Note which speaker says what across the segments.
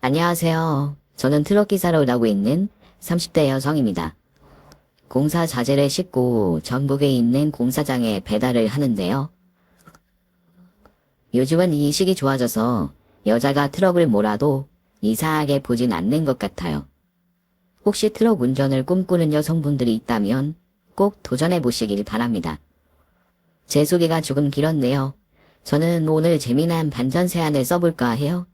Speaker 1: 안녕하세요. 저는 트럭 기사로 일하고 있는 30대 여성입니다. 공사 자재를 싣고 전국에 있는 공사장에 배달을 하는데요. 요즘은 인식이 좋아져서 여자가 트럭을 몰아도 이상하게 보진 않는 것 같아요. 혹시 트럭 운전을 꿈꾸는 여성분들이 있다면 꼭 도전해 보시길 바랍니다. 제 소개가 조금 길었네요. 저는 오늘 재미난 반전 세안을 써볼까 해요.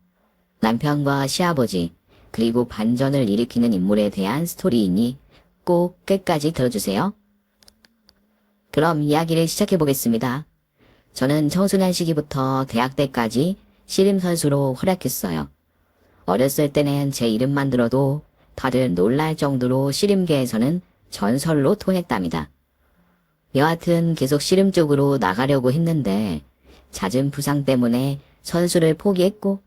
Speaker 1: 남편과 시아버지, 그리고 반전을 일으키는 인물에 대한 스토리이니 꼭 끝까지 들어주세요. 그럼 이야기를 시작해보겠습니다. 저는 청소년 시기부터 대학 때까지 씨름 선수로 활약했어요. 어렸을 때는 제 이름만 들어도 다들 놀랄 정도로 씨름계에서는 전설로 통했답니다. 여하튼 계속 씨름 쪽으로 나가려고 했는데 잦은 부상 때문에 선수를 포기했고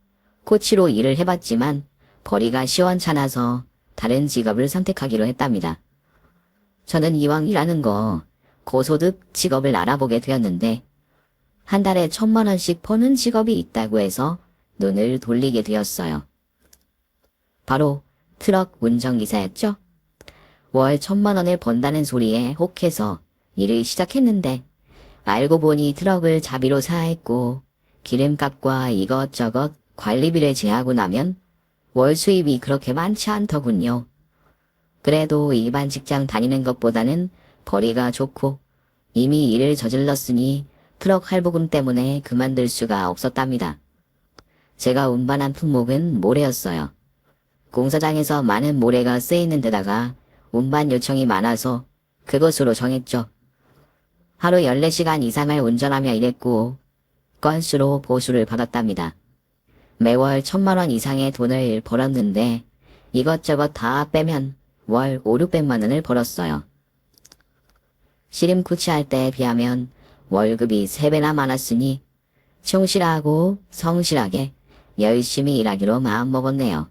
Speaker 1: 코치로 일을 해봤지만 벌이가 시원찮아서 다른 직업을 선택하기로 했답니다. 저는 이왕 일하는 거 고소득 직업을 알아보게 되었는데 한 달에 1,000만 원씩 버는 직업이 있다고 해서 눈을 돌리게 되었어요. 바로 트럭 운전기사였죠. 월 1,000만 원을 번다는 소리에 혹해서 일을 시작했는데 알고 보니 트럭을 자비로 사했고 기름값과 이것저것 관리비를 제하고 나면 월 수입이 그렇게 많지 않더군요. 그래도 일반 직장 다니는 것보다는 벌이가 좋고 이미 일을 저질렀으니 트럭 할부금 때문에 그만둘 수가 없었답니다. 제가 운반한 품목은 모래였어요. 공사장에서 많은 모래가 쓰이는 데다가 운반 요청이 많아서 그것으로 정했죠. 하루 14시간 이상을 운전하며 일했고 건수로 보수를 받았답니다. 매월 1,000만 원 이상의 돈을 벌었는데 이것저것 다 빼면 월 5, 600만 원을 벌었어요. 씨름 코치할 때에 비하면 월급이 3배나 많았으니 충실하고 성실하게 열심히 일하기로 마음먹었네요.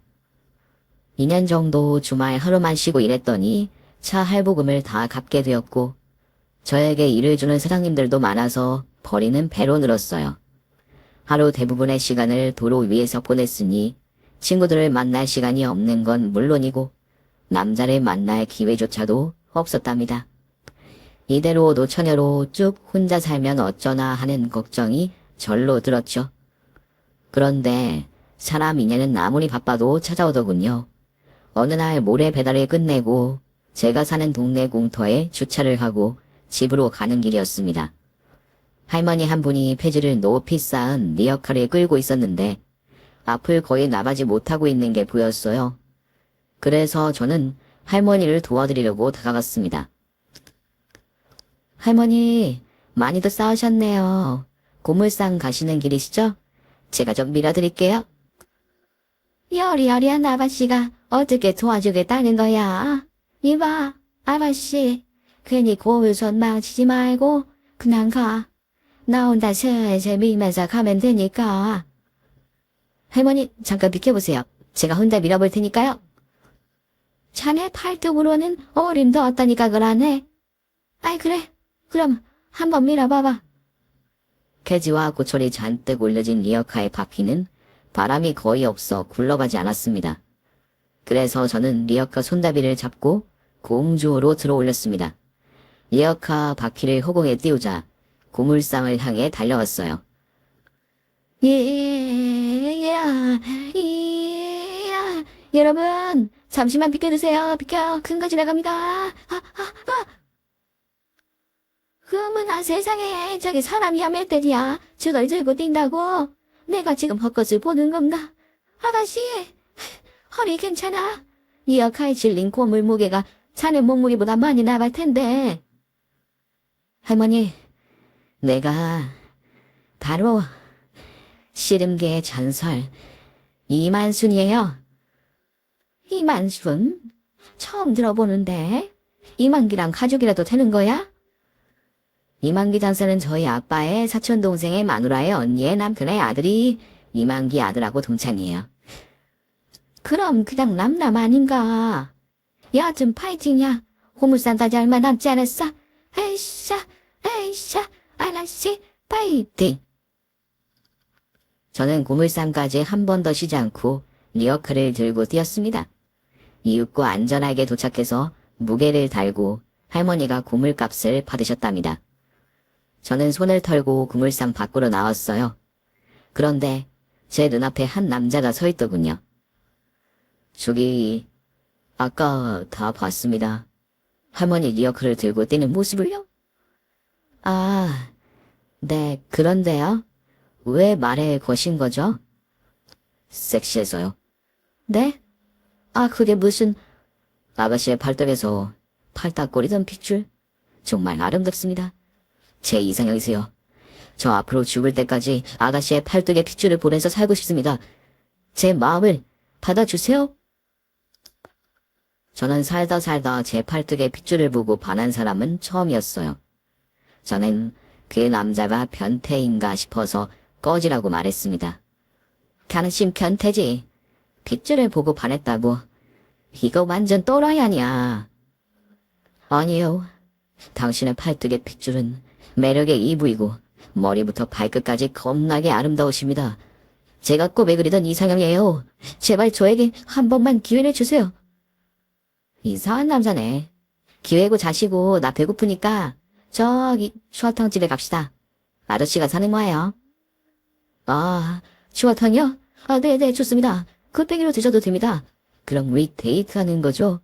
Speaker 1: 2년 정도 주말 하루만 쉬고 일했더니 차 할부금을 다 갚게 되었고 저에게 일을 주는 사장님들도 많아서 벌이는 배로 늘었어요. 하루 대부분의 시간을 도로 위에서 보냈으니 친구들을 만날 시간이 없는 건 물론이고 남자를 만날 기회조차도 없었답니다. 이대로 노처녀로 쭉 혼자 살면 어쩌나 하는 걱정이 절로 들었죠. 그런데 사람 인연은 아무리 바빠도 찾아오더군요. 어느 날 모래 배달을 끝내고 제가 사는 동네 공터에 주차를 하고 집으로 가는 길이었습니다. 할머니 한 분이 폐지를 높이 쌓은 리어카를 끌고 있었는데 앞을 거의 나가지 못하고 있는 게 보였어요. 그래서 저는 할머니를 도와드리려고 다가갔습니다. 할머니, 많이들 싸우셨네요. 고물상 가시는 길이시죠? 제가 좀 밀어드릴게요. 여리여리한 아가씨가 어떻게 도와주겠다는 거야? 이봐, 아가씨, 괜히 고울손 망치지 말고 그냥 가. 나 혼자 슬슬 밀면서 가면 되니까. 할머니, 잠깐 비켜보세요. 제가 혼자 밀어볼 테니까요. 자네 팔뚝으로는 어림도 없다니까 그러네. 아이 그래, 그럼 한번 밀어봐봐. 캐지와 고철이 잔뜩 올려진 리어카의 바퀴는 바람이 거의 없어 굴러가지 않았습니다. 그래서 저는 리어카 손잡이를 잡고 공주호로 들어올렸습니다. 리어카 바퀴를 허공에 띄우자 고물상을 향해 달려왔어요. 여러분, 잠시만 비켜주세요. 비켜, 큰 거 지나갑니다. 그러면 세상에 저기 사람이야 몇 대리야. 저걸 들고 뛴다고. 내가 지금 헛것을 보는 건가? 아가씨, 허리 괜찮아? 리어카에 실린 고물 무게가 자네 몸무게보다 많이 나갈 텐데. 할머니, 내가 바로 씨름계의 전설 이만순이에요. 이만순? 처음 들어보는데. 이만기랑 가족이라도 되는 거야? 이만기 장사는 저희 아빠의 사촌동생의 마누라의 언니의 남편의 아들이 이만기 아들하고 동창이에요. 그럼 그냥 남남 아닌가? 여하튼 파이팅이야. 호물산 다지 얼마 남지 않았어? 에이샤, 아가씨, 파이팅! 저는 고물상까지 한 번 더 쉬지 않고 리어카를 들고 뛰었습니다. 이윽고 안전하게 도착해서 무게를 달고 할머니가 고물값을 받으셨답니다. 저는 손을 털고 고물상 밖으로 나왔어요. 그런데 제 눈앞에 한 남자가 서 있더군요. 저기 아까 다 봤습니다. 할머니 리어카를 들고 뛰는 모습을요? 아, 네, 그런데요? 왜 말에 거신 거죠? 섹시해서요. 네? 아, 그게 무슨... 아가씨의 팔뚝에서 팔딱거리던 핏줄? 정말 아름답습니다. 제 이상형이세요. 저 앞으로 죽을 때까지 아가씨의 팔뚝에 핏줄을 보내서 살고 싶습니다. 제 마음을 받아주세요. 저는 살다 제 팔뚝에 핏줄을 보고 반한 사람은 처음이었어요. 저는 그 남자가 변태인가 싶어서 꺼지라고 말했습니다. 당신 변태지. 핏줄을 보고 반했다고. 이거 완전 또라이 아니야. 아니요. 당신의 팔뚝의 핏줄은 매력의 이부이고 머리부터 발끝까지 겁나게 아름다우십니다. 제가 꿈에 그리던 이상형이에요. 제발 저에게 한 번만 기회를 주세요. 이상한 남자네. 기회고 자시고 나 배고프니까 저기 추어탕집에 갑시다. 아저씨가 사는 거예요. 아, 추어탕이요? 아, 네네, 좋습니다. 굿뱅이로 드셔도 됩니다. 그럼 우리 데이트하는 거죠?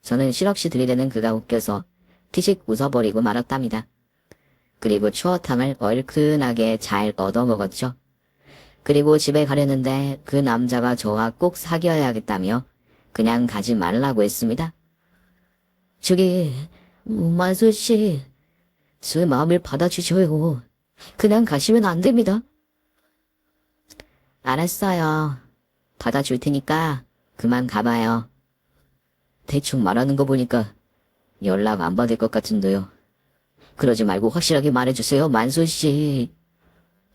Speaker 1: 저는 실없이 들이대는 그가 웃겨서 티식 웃어버리고 말았답니다. 그리고 추어탕을 얼큰하게 잘 얻어먹었죠. 그리고 집에 가려는데 그 남자가 저와 꼭 사귀어야겠다며 그냥 가지 말라고 했습니다. 저기, 만수씨, 제 마음을 받아주셔요. 그냥 가시면 안 됩니다. 알았어요. 받아줄 테니까 그만 가봐요. 대충 말하는 거 보니까 연락 안 받을 것 같은데요. 그러지 말고 확실하게 말해주세요, 만수씨.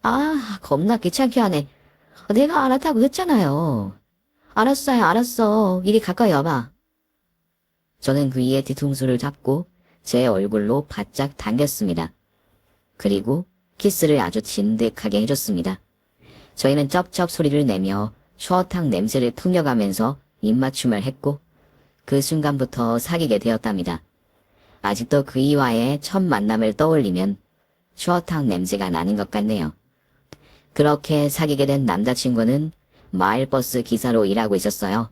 Speaker 1: 아, 겁나 귀찮게 하네. 내가 알았다고 했잖아요. 알았어요, 알았어. 이리 가까이 와봐. 저는 그이의 뒤통수를 잡고 제 얼굴로 바짝 당겼습니다. 그리고 키스를 아주 진득하게 해줬습니다. 저희는 쩝쩝 소리를 내며 추어탕 냄새를 풍겨가면서 입맞춤을 했고 그 순간부터 사귀게 되었답니다. 아직도 그이와의 첫 만남을 떠올리면 추어탕 냄새가 나는 것 같네요. 그렇게 사귀게 된 남자친구는 마을버스 기사로 일하고 있었어요.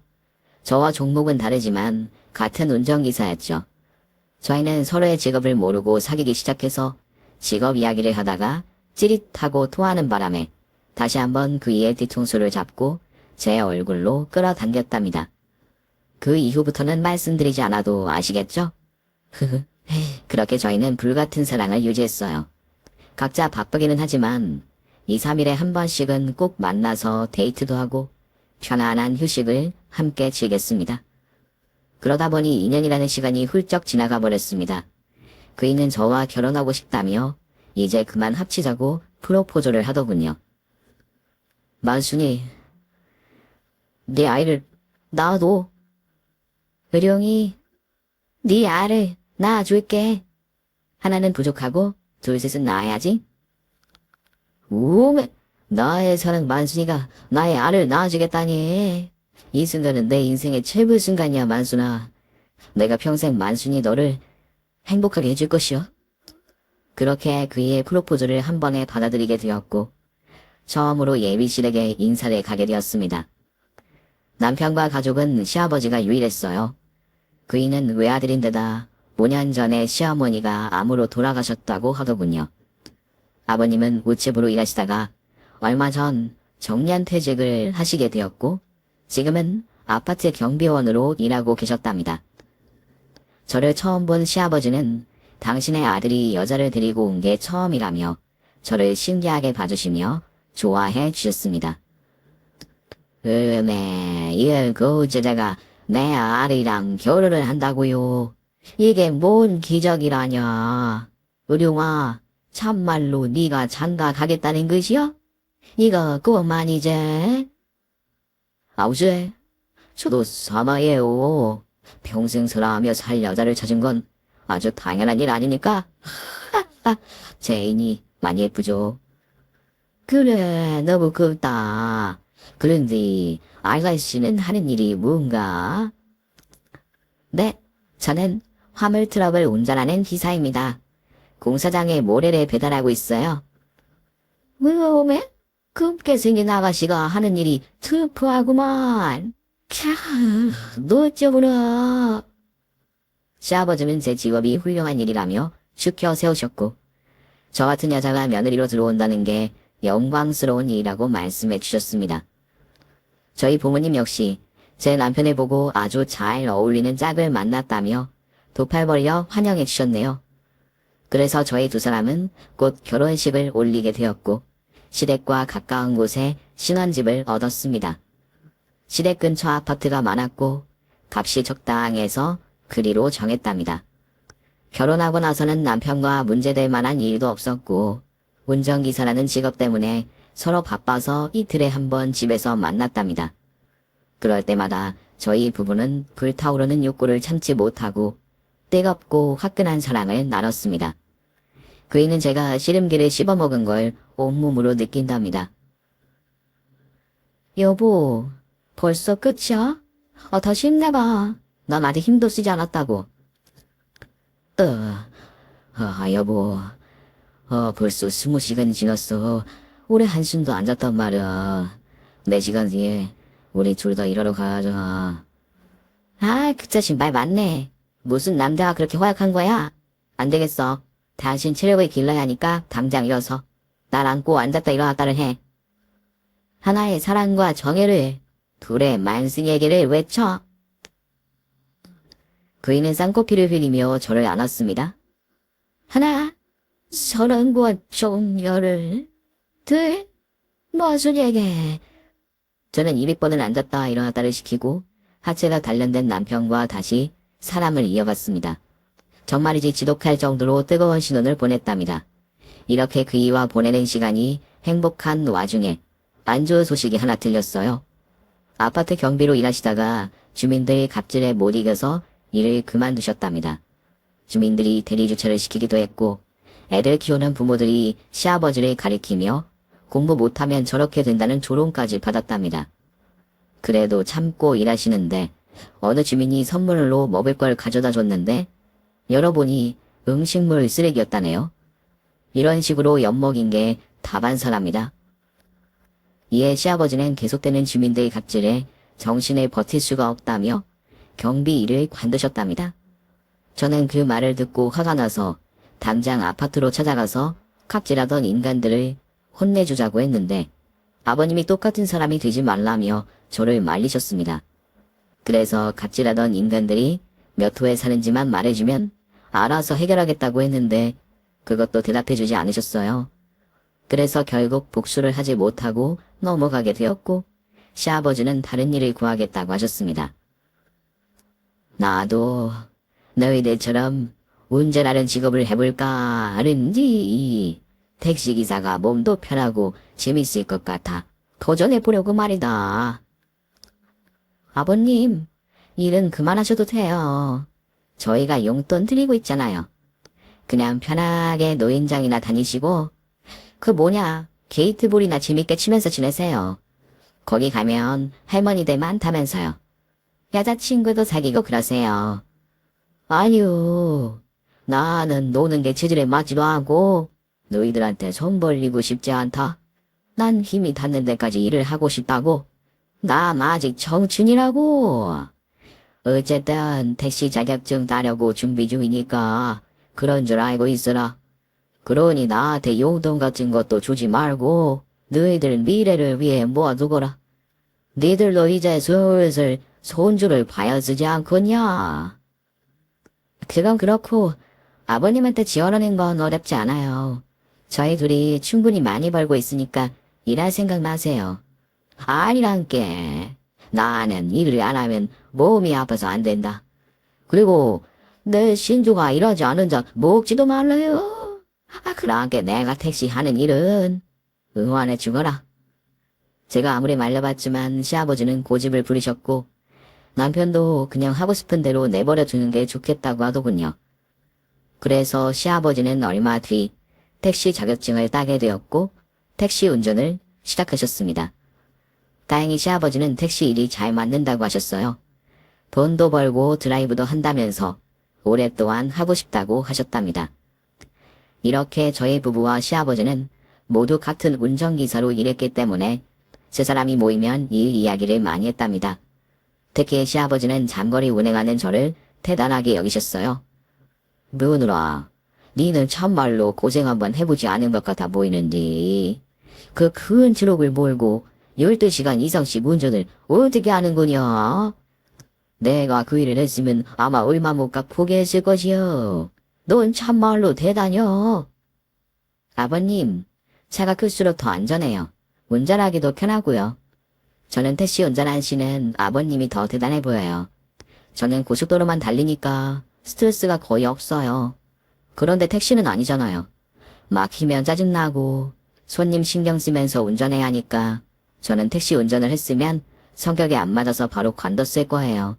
Speaker 1: 저와 종목은 다르지만 같은 운전기사였죠. 저희는 서로의 직업을 모르고 사귀기 시작해서 직업 이야기를 하다가 찌릿하고 토하는 바람에 다시 한번 그이의 뒤통수를 잡고 제 얼굴로 끌어당겼답니다. 그 이후부터는 말씀드리지 않아도 아시겠죠? 그렇게 저희는 불같은 사랑을 유지했어요. 각자 바쁘기는 하지만 2, 3일에 한 번씩은 꼭 만나서 데이트도 하고 편안한 휴식을 함께 즐겼습니다. 그러다 보니 2년이라는 시간이 훌쩍 지나가 버렸습니다. 그이는 저와 결혼하고 싶다며 이제 그만 합치자고 프로포즈를 하더군요. 만순이, 네 아이를 낳아도. 의룡이, 네 아를 낳아줄게. 하나는 부족하고 둘셋은 낳아야지. 우메, 나의 사랑 만순이가 나의 알을 낳아주겠다니. 이 순간은 내 인생의 최고의 순간이야, 만순아. 내가 평생 만순이 너를 행복하게 해줄 것이오. 그렇게 그의 프로포즈를 한 번에 받아들이게 되었고 처음으로 예비실에게 인사를 가게 되었습니다. 남편과 가족은 시아버지가 유일했어요. 그이는 외아들인데다 5년 전에 시어머니가 암으로 돌아가셨다고 하더군요. 아버님은 우체부로 일하시다가 얼마 전 정년퇴직을 하시게 되었고 지금은 아파트 경비원으로 일하고 계셨답니다. 저를 처음 본 시아버지는 당신의 아들이 여자를 데리고 온 게 처음이라며 저를 신기하게 봐주시며 좋아해 주셨습니다. 그 어쩌다가 내 아들이랑 결혼을 한다고요. 이게 뭔 기적이라냐. 의룡아, 참말로 네가 장가가겠다는 것이야? 이거 그만이제. 아우제, 저도 사마예요. 평생 설아하며 살 여자를 찾은 건 아주 당연한 일 아니니까. 제 애인이 많이 예쁘죠. 그래, 너무 곱다. 그런데 아가씨는 하는 일이 뭔가? 네, 저는 화물 트럭을 운전하는 기사입니다. 공사장에 모래를 배달하고 있어요. 왜? 급게 생긴 아가씨가 하는 일이 터프하구만. 캬, 너 어쩌구나. 시아버지는 제 직업이 훌륭한 일이라며 축혀 세우셨고, 저 같은 여자가 며느리로 들어온다는 게 영광스러운 일이라고 말씀해 주셨습니다. 저희 부모님 역시 제 남편을 보고 아주 잘 어울리는 짝을 만났다며 도팔벌려 환영해 주셨네요. 그래서 저희 두 사람은 곧 결혼식을 올리게 되었고, 시댁과 가까운 곳에 신혼집을 얻었습니다. 시댁 근처 아파트가 많았고 값이 적당해서 그리로 정했답니다. 결혼하고 나서는 남편과 문제될 만한 일도 없었고 운전기사라는 직업 때문에 서로 바빠서 이틀에 한 번 집에서 만났답니다. 그럴 때마다 저희 부부는 불타오르는 욕구를 참지 못하고 뜨겁고 화끈한 사랑을 나눴습니다. 그이는 제가 씨름기를 씹어먹은 걸 온몸으로 느낀답니다. 여보, 벌써 끝이야? 더 힘내봐. 난 아직 힘도 쓰지 않았다고. 여보. 벌써 20시간이 지났어. 오래 한숨도 안 잤단 말이야. 4시간 뒤에 우리 둘 다 일하러 가자. 그 자식 말 맞네. 무슨 남자가 그렇게 허약한 거야? 안 되겠어. 당신 체력을 길러야 하니까 당장 일어서 날 안고 앉았다 일어났다를 해. 하나의 사랑과 정의를, 둘의 만승에게를 외쳐. 그이는 쌍코피를 흘리며 저를 안았습니다. 하나, 사랑과 정의를, 둘, 마순에게. 저는 200번을 앉았다 일어났다를 시키고 하체가 단련된 남편과 다시 사랑을 이어갔습니다. 정말이지 지독할 정도로 뜨거운 신혼을 보냈답니다. 이렇게 그이와 보내는 시간이 행복한 와중에 안 좋은 소식이 하나 들렸어요. 아파트 경비로 일하시다가 주민들 갑질에 못 이겨서 일을 그만두셨답니다. 주민들이 대리주차를 시키기도 했고 애들 키우는 부모들이 시아버지를 가리키며 공부 못하면 저렇게 된다는 조롱까지 받았답니다. 그래도 참고 일하시는데 어느 주민이 선물로 먹을 걸 가져다 줬는데 열어보니 음식물 쓰레기였다네요. 이런 식으로 엿먹인 게 다반사랍니다. 이에 시아버지는 계속되는 주민들의 갑질에 정신을 버틸 수가 없다며 경비 일을 관두셨답니다. 저는 그 말을 듣고 화가 나서 당장 아파트로 찾아가서 갑질하던 인간들을 혼내주자고 했는데 아버님이 똑같은 사람이 되지 말라며 저를 말리셨습니다. 그래서 갑질하던 인간들이 몇 호에 사는지만 말해주면 알아서 해결하겠다고 했는데 그것도 대답해주지 않으셨어요. 그래서 결국 복수를 하지 못하고 넘어가게 되었고 시아버지는 다른 일을 구하겠다고 하셨습니다. 나도 너희들처럼 운전하는 직업을 해볼까 하는지 택시기사가 몸도 편하고 재밌을 것 같아 도전해보려고 말이다. 아버님, 일은 그만하셔도 돼요. 저희가 용돈 드리고 있잖아요. 그냥 편하게 노인장이나 다니시고 게이트볼이나 재밌게 치면서 지내세요. 거기 가면 할머니들 많다면서요. 여자친구도 사귀고 그러세요. 아니요. 나는 노는 게 체질에 맞지도 않고 너희들한테 손 벌리고 싶지 않다. 난 힘이 닿는 데까지 일을 하고 싶다고. 난 아직 청춘이라고. 어쨌든 택시 자격증 따려고 준비 중이니까 그런 줄 알고 있어라. 그러니 나한테 용돈 같은 것도 주지 말고 너희들 미래를 위해 모아두거라. 니들도 이제 슬슬 손주를 봐야 쓰지 않겠냐. 그건 그렇고 아버님한테 지원하는 건 어렵지 않아요. 저희 둘이 충분히 많이 벌고 있으니까 일할 생각 마세요. 아니란께. 나는 일을 안 하면 몸이 아파서 안 된다. 그리고 내 신주가 일하지 않은 자 먹지도 말라요. 그러니까 내가 택시 하는 일은 응원해 주거라. 제가 아무리 말려봤지만 시아버지는 고집을 부리셨고 남편도 그냥 하고 싶은 대로 내버려 두는 게 좋겠다고 하더군요. 그래서 시아버지는 얼마 뒤 택시 자격증을 따게 되었고 택시 운전을 시작하셨습니다. 다행히 시아버지는 택시 일이 잘 맞는다고 하셨어요. 돈도 벌고 드라이브도 한다면서 오랫동안 하고 싶다고 하셨답니다. 이렇게 저희 부부와 시아버지는 모두 같은 운전기사로 일했기 때문에 세 사람이 모이면 일 이야기를 많이 했답니다. 특히 시아버지는 장거리 운행하는 저를 대단하게 여기셨어요. 며느라, 니는 참말로 고생 한번 해보지 않은 것 같아 보이는데 그 큰 트럭을 몰고 12시간 이상씩 운전을 어떻게 하는 거냐? 내가 그 일을 했으면 아마 얼마 못 가 포기했을 것이여. 넌 참말로 대단혀. 아버님, 차가 클수록 더 안전해요. 운전하기도 편하고요. 저는 택시 운전한 씨는 아버님이 더 대단해 보여요. 저는 고속도로만 달리니까 스트레스가 거의 없어요. 그런데 택시는 아니잖아요. 막히면 짜증나고 손님 신경 쓰면서 운전해야 하니까 저는 택시 운전을 했으면 성격에 안 맞아서 바로 관뒀을 거예요.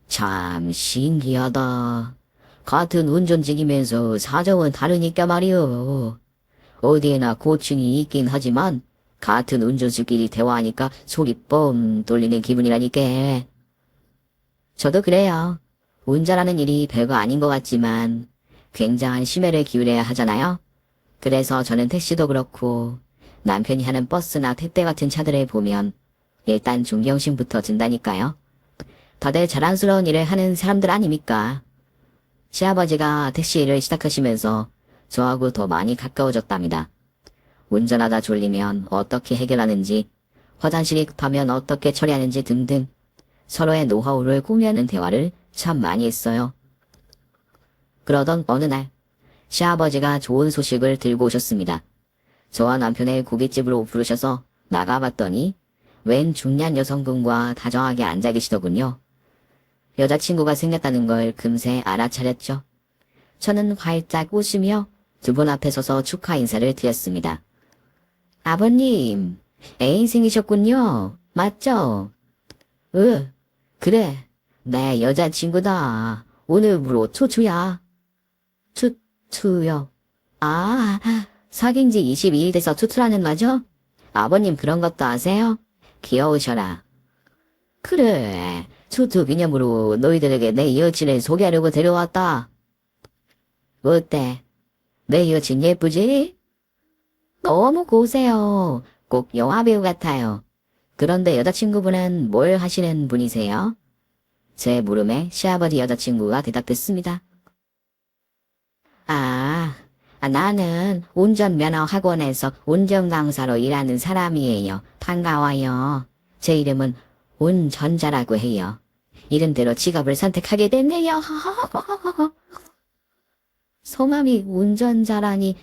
Speaker 1: 참 신기하다. 같은 운전직이면서 사정은 다르니까 말이오. 어디에나 고충이 있긴 하지만 같은 운전수끼리 대화하니까 속이 뻥 뚫리는 기분이라니까. 저도 그래요. 운전하는 일이 별거 아닌 것 같지만 굉장한 심혈을 기울여야 하잖아요. 그래서 저는 택시도 그렇고 남편이 하는 버스나 택배 같은 차들을 보면 일단 존경심부터 든다니까요. 다들 자랑스러운 일을 하는 사람들 아닙니까? 시아버지가 택시 일을 시작하시면서 저하고 더 많이 가까워졌답니다. 운전하다 졸리면 어떻게 해결하는지, 화장실이 급하면 어떻게 처리하는지 등등 서로의 노하우를 공유하는 대화를 참 많이 했어요. 그러던 어느 날 시아버지가 좋은 소식을 들고 오셨습니다. 저와 남편의 고깃집으로 부르셔서 나가봤더니 웬 중년 여성분과 다정하게 앉아 계시더군요. 여자친구가 생겼다는 걸 금세 알아차렸죠. 저는 활짝 웃으며 두 분 앞에 서서 축하 인사를 드렸습니다. 아버님, 애인 생기셨군요. 맞죠? 그래. 내 여자친구다. 오늘부로 투투야. 투투요. 아, 사귄 지 22일 돼서 투투라는 거죠? 아버님 그런 것도 아세요? 귀여우셔라. 그래, 투투 기념으로 너희들에게 내 여친을 소개하려고 데려왔다. 어때? 내 여친 예쁘지? 너무 고우세요. 꼭 영화배우 같아요. 그런데 여자친구분은 뭘 하시는 분이세요? 제 물음에 시아버지 여자친구가 대답했습니다. 나는 운전면허 학원에서 운전강사로 일하는 사람이에요. 반가워요. 제 이름은 운전자라고 해요. 이름대로 직업을 선택하게 됐네요. 성함이 운전자라니.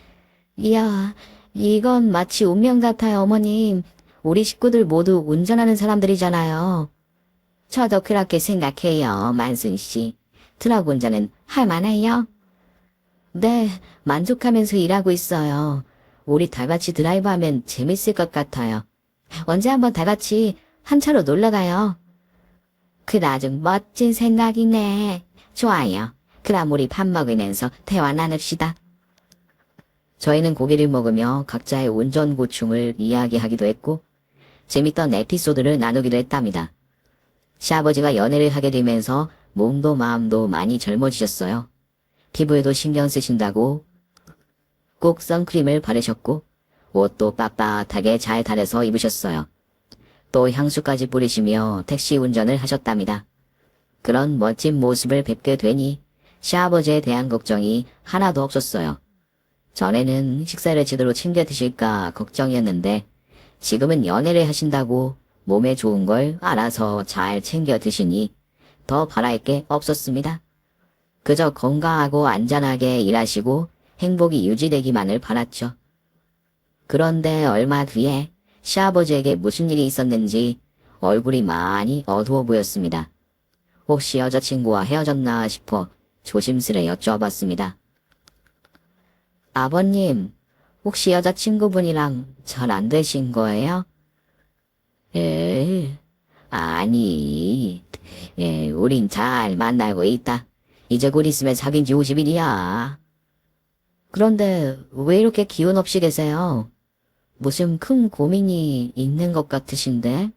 Speaker 1: 이야, 이건 마치 운명 같아요, 어머님. 우리 식구들 모두 운전하는 사람들이잖아요. 저도 그렇게 생각해요, 만순씨. 트럭 운전은 할만해요? 네, 만족하면서 일하고 있어요. 우리 다 같이 드라이브하면 재밌을 것 같아요. 언제 한번 다 같이 한 차로 놀러가요. 그 아주 멋진 생각이네. 좋아요. 그럼 우리 밥 먹으면서 대화 나눕시다. 저희는 고기를 먹으며 각자의 운전 고충을 이야기하기도 했고 재밌던 에피소드를 나누기도 했답니다. 시아버지가 연애를 하게 되면서 몸도 마음도 많이 젊어지셨어요. 피부에도 신경 쓰신다고 꼭 선크림을 바르셨고 옷도 빳빳하게 잘 달아서 입으셨어요. 또 향수까지 뿌리시며 택시 운전을 하셨답니다. 그런 멋진 모습을 뵙게 되니 시아버지에 대한 걱정이 하나도 없었어요. 전에는 식사를 제대로 챙겨 드실까 걱정이었는데 지금은 연애를 하신다고 몸에 좋은 걸 알아서 잘 챙겨 드시니 더 바랄 게 없었습니다. 그저 건강하고 안전하게 일하시고 행복이 유지되기만을 바랐죠. 그런데 얼마 뒤에 시아버지에게 무슨 일이 있었는지 얼굴이 많이 어두워 보였습니다. 혹시 여자친구와 헤어졌나 싶어 조심스레 여쭤봤습니다. 아버님, 혹시 여자친구분이랑 잘 안 되신 거예요? 아니, 우린 잘 만나고 있다. 이제 곧 있으면 사귄 지 50일이야. 그런데 왜 이렇게 기운 없이 계세요? 무슨 큰 고민이 있는 것 같으신데?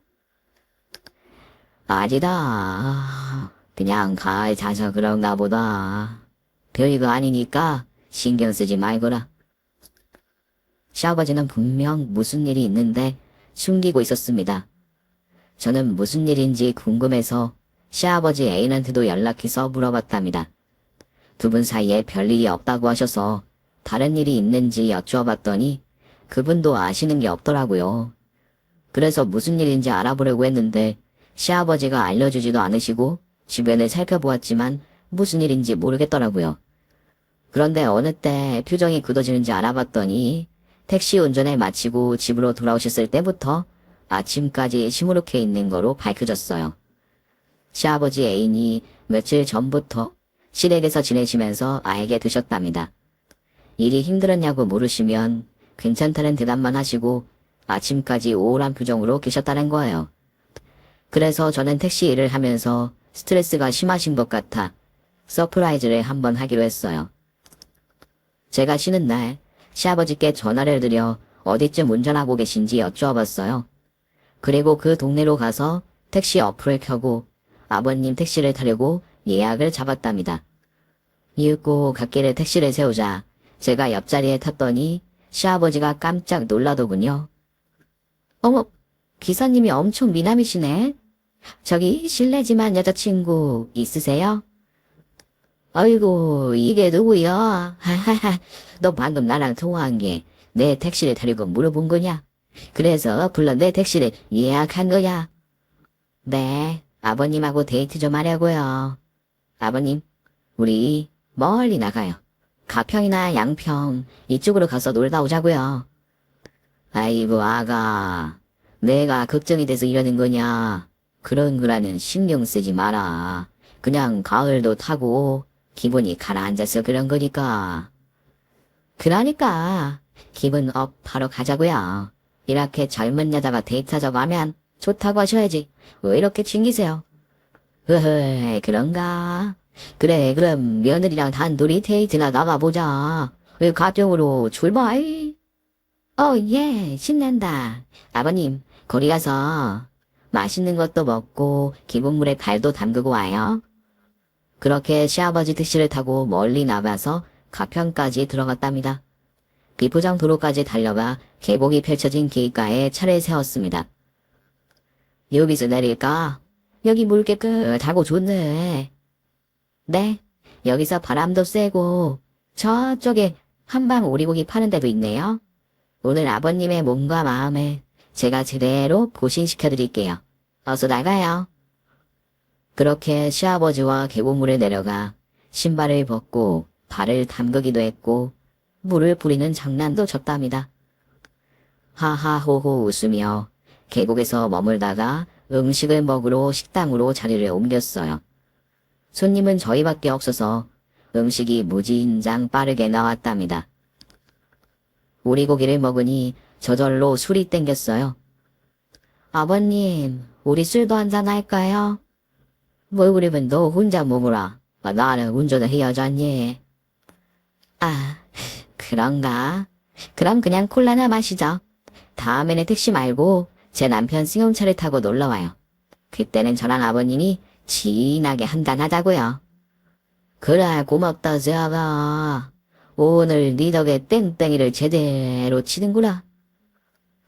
Speaker 1: 아니다. 그냥 가을 자서 그런가 보다. 별거 아니니까 신경 쓰지 말거라. 시아버지는 분명 무슨 일이 있는데 숨기고 있었습니다. 저는 무슨 일인지 궁금해서 시아버지 애인한테도 연락해서 물어봤답니다. 두 분 사이에 별일이 없다고 하셔서 다른 일이 있는지 여쭈어봤더니 그분도 아시는 게 없더라고요. 그래서 무슨 일인지 알아보려고 했는데 시아버지가 알려주지도 않으시고 주변을 살펴보았지만 무슨 일인지 모르겠더라고요. 그런데 어느 때 표정이 굳어지는지 알아봤더니 택시 운전을 마치고 집으로 돌아오셨을 때부터 아침까지 시무룩해 있는 거로 밝혀졌어요. 시아버지 애인이 며칠 전부터 시댁에서 지내시면서 알게 되셨답니다. 일이 힘들었냐고 물으시면 괜찮다는 대답만 하시고 아침까지 우울한 표정으로 계셨다는 거예요. 그래서 저는 택시 일을 하면서 스트레스가 심하신 것 같아 서프라이즈를 한번 하기로 했어요. 제가 쉬는 날 시아버지께 전화를 드려 어디쯤 운전하고 계신지 여쭈어봤어요. 그리고 그 동네로 가서 택시 어플을 켜고 아버님 택시를 타려고 예약을 잡았답니다. 이윽고 갓길에 택시를 세우자 제가 옆자리에 탔더니 시아버지가 깜짝 놀라더군요. 어머, 기사님이 엄청 미남이시네. 저기 실례지만 여자친구 있으세요? 아이고, 이게 누구야? 하하하, 너 방금 나랑 통화한 게 내 택시를 타려고 물어본 거냐? 그래서 불러 내 택시를 예약한 거야. 네, 아버님하고 데이트 좀 하려고요. 아버님, 우리 멀리 나가요. 가평이나 양평 이쪽으로 가서 놀다 오자고요. 아이고 아가, 내가 걱정이 돼서 이러는 거냐. 그런 거라는 신경 쓰지 마라. 그냥 가을도 타고 기분이 가라앉아서 그런 거니까. 그러니까 기분 업 하러 가자고요. 이렇게 젊은 여자가 데이트하자고 하면 좋다고 하셔야지. 왜 이렇게 챙기세요? 으흐, 그런가? 그래, 그럼 며느리랑 단둘이 데이트나 나가보자. 가평으로 출발. 예, 신난다. 아버님, 거기 가서 맛있는 것도 먹고 기분물에 발도 담그고 와요. 그렇게 시아버지 택시를 타고 멀리 나가서 가평까지 들어갔답니다. 비포장 도로까지 달려가 계곡이 펼쳐진 길가에 차를 세웠습니다. 여기서 내릴까? 여기 물 깨끗하고 좋네. 네, 여기서 바람도 쐬고 저쪽에 한방 오리고기 파는 데도 있네요. 오늘 아버님의 몸과 마음에 제가 제대로 보신시켜드릴게요. 어서 나가요. 그렇게 시아버지와 계곡물에 내려가 신발을 벗고 발을 담그기도 했고 물을 뿌리는 장난도 쳤답니다. 하하호호 웃으며 계곡에서 머물다가 음식을 먹으러 식당으로 자리를 옮겼어요. 손님은 저희밖에 없어서 음식이 무진장 빠르게 나왔답니다. 오리고기를 먹으니 저절로 술이 땡겼어요. 아버님, 우리 술도 한잔 할까요? 뭘 그러면 너 혼자 먹으라. 나는 운전을 해야잖니. 아, 그런가? 그럼 그냥 콜라나 마시죠. 다음에는 택시 말고 제 남편 승용차를 타고 놀러와요. 그때는 저랑 아버님이 진하게 한잔하자고요. 그래, 고맙다, 제아가. 오늘 네 덕에 땡땡이를 제대로 치는구나.